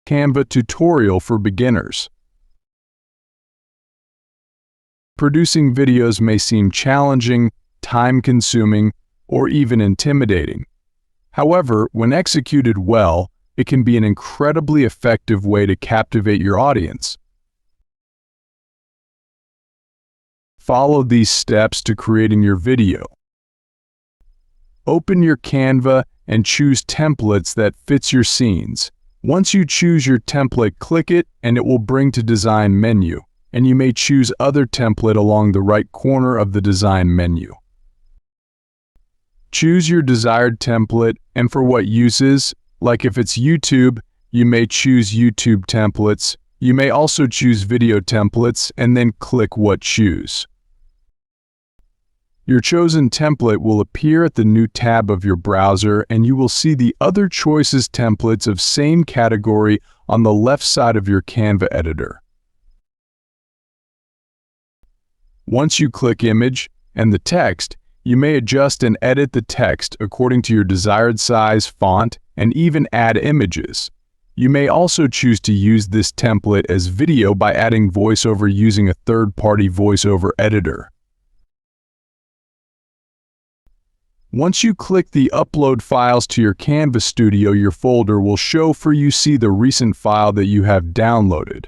Canva tutorial for beginners. Producing videos may seem challenging, time-consuming, or even intimidating. However, when executed well, it can be an incredibly effective way to captivate your audience. Follow these steps to creating your video. Open your Canva and choose templates that fits your scenes. Once you choose your template, click it and it will bring to Design menu, and you may choose other template along the right corner of the Design menu. Choose your desired template, and for what uses, like if it's YouTube, you may choose YouTube templates. You may also choose video templates and then click what choose. Your chosen template will appear at the new tab of your browser, and you will see the other choices templates of same category on the left side of your Canva editor. Once you click Image and the text, you may adjust and edit the text according to your desired size, font, and even add images. You may also choose to use this template as video by adding voiceover using a third-party voiceover editor. Once you click the Upload Files to your Canva Studio, your folder will show for you see the recent file that you have downloaded.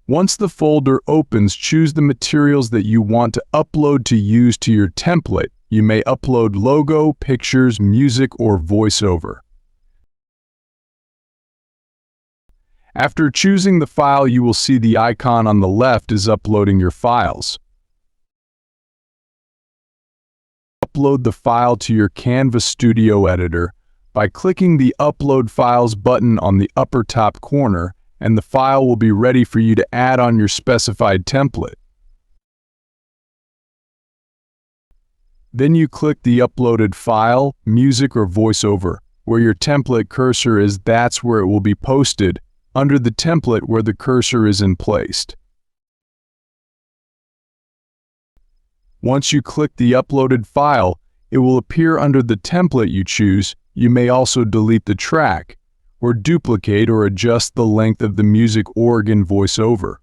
Once the folder opens, choose the materials that you want to upload to use to your template. You may upload logo, pictures, music, or voiceover. After choosing the file, you will see the icon on the left is uploading your files. Upload the file to your Canva Studio editor by clicking the Upload Files button on the upper top corner, and the file will be ready for you to add on your specified template. Then you click the uploaded file, music, or voiceover. Where your template cursor is, that's where it will be posted, under the template where the cursor is placed. Once you click the uploaded file, it will appear under the template you choose. You may also delete the track, or duplicate or adjust the length of the music organ voiceover.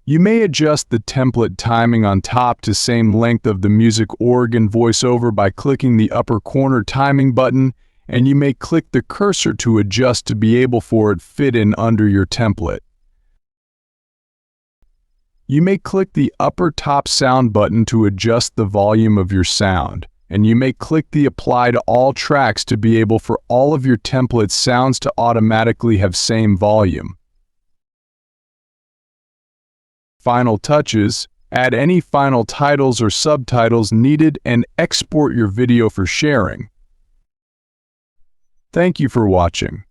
You may adjust the template timing on top to same length of the music organ voiceover by clicking the upper corner timing button, and you may click the cursor to adjust to be able for it fit in under your template. You may click the upper top sound button to adjust the volume of your sound, and you may click the Apply to All Tracks to be able for all of your template sounds to automatically have same volume. Final touches: add any final titles or subtitles needed and export your video for sharing. Thank you for watching.